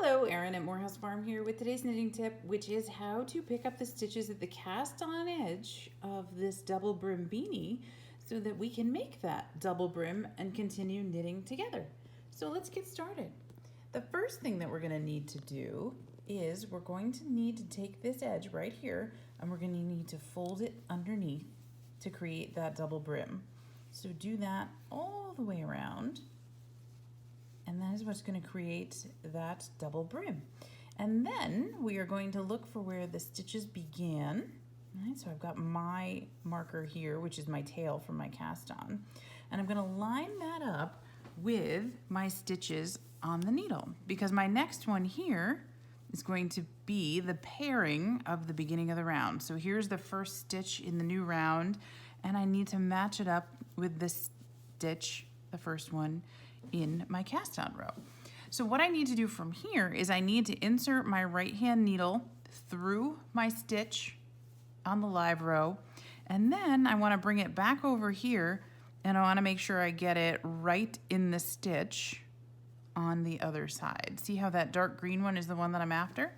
Hello, Erin at Morehouse Farm here with today's knitting tip, which is how to pick up the stitches at the cast-on edge of this double brim beanie so that we can make that double brim and continue knitting together. So let's get started. The first thing that we're going to need to do is we're going to need to take this edge right here and we're going to need to fold it underneath to create that double brim. So do that all the way around. And that is what's going to create that double brim. And then we are going to look for where the stitches began. Right, so I've got my marker here, which is my tail from my cast on. And I'm going to line that up with my stitches on the needle, because my next one here is going to be the pairing of the beginning of the round. So here's the first stitch in the new round, and I need to match it up with this stitch, the first one, in my cast on row. So what I need to do from here is I need to insert my right hand needle through my stitch on the live row, and then I want to bring it back over here and I want to make sure I get it right in the stitch on the other side. See how that dark green one is the one that I'm after?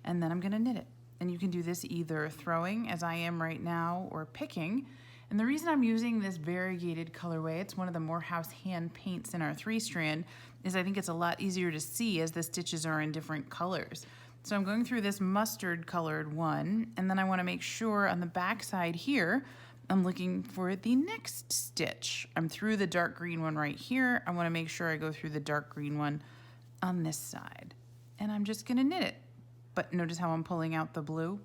And then I'm going to knit it. And you can do this either throwing, as I am right now, or picking. And the reason I'm using this variegated colorway, it's one of the Morehouse hand paints in our 3-strand, is I think it's a lot easier to see as the stitches are in different colors. So I'm going through this mustard colored one, and then I want to make sure on the back side here, I'm looking for the next stitch. I'm through the dark green one right here. I want to make sure I go through the dark green one on this side. And I'm just going to knit it. But notice how I'm pulling out the blue?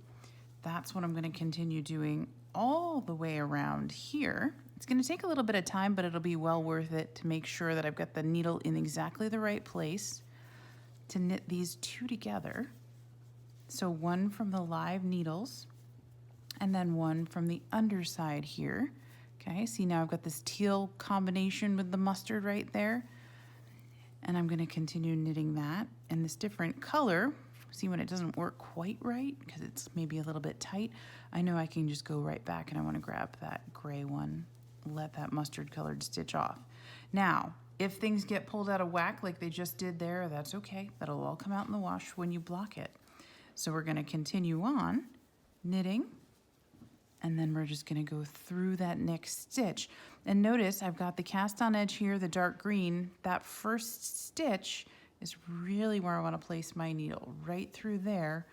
That's what I'm going to continue doing all the way around here. It's going to take a little bit of time, but it'll be well worth it to make sure that I've got the needle in exactly the right place to knit these two together. So one from the live needles and then one from the underside here. Okay, see now I've got this teal combination with the mustard right there. And I'm going to continue knitting that in this different color. See when it doesn't work quite right because it's maybe a little bit tight, I know I can just go right back and I want to grab that gray one, let that mustard colored stitch off. Now, if things get pulled out of whack like they just did there, that's okay. That'll all come out in the wash when you block it. So we're going to continue on knitting, and then we're just going to go through that next stitch. And notice I've got the cast on edge here, the dark green. That first stitch is really where I want to place my needle, right through there.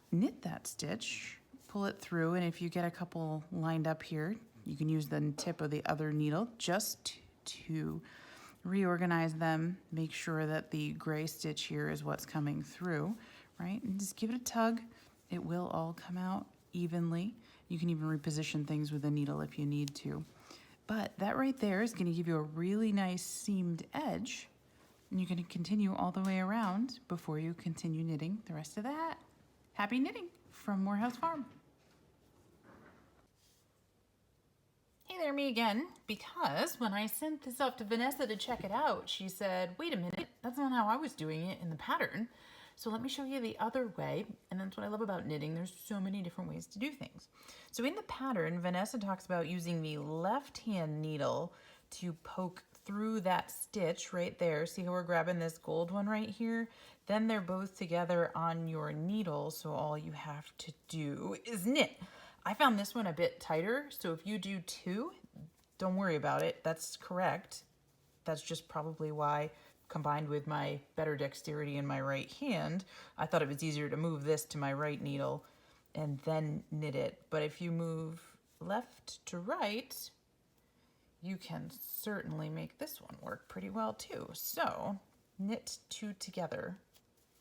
Knit that stitch, pull it through, and if you get a couple lined up here, you can use the tip of the other needle just to reorganize them, make sure that the gray stitch here is what's coming through, right? And just give it a tug. It will all come out evenly. You can even reposition things with a needle if you need to. But that right there is going to give you a really nice seamed edge. And you're going to continue all the way around before you continue knitting the rest of that. Happy knitting from Morehouse Farm. Hey there, me again. Because when I sent this off to Vanessa to check it out, she said, wait a minute, that's not how I was doing it in the pattern. So let me show you the other way. And that's what I love about knitting. There's so many different ways to do things. So in the pattern, Vanessa talks about using the left-hand needle to poke through that stitch right there. See how we're grabbing this gold one right here? Then they're both together on your needle, so all you have to do is knit. I found this one a bit tighter, so if you do two, don't worry about it. That's correct. That's just probably why, combined with my better dexterity in my right hand, I thought it was easier to move this to my right needle and then knit it. But if you move left to right, you can certainly make this one work pretty well too. So knit two together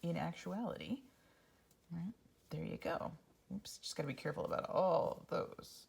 in actuality. Right, there you go. Oops, just gotta be careful about all of those.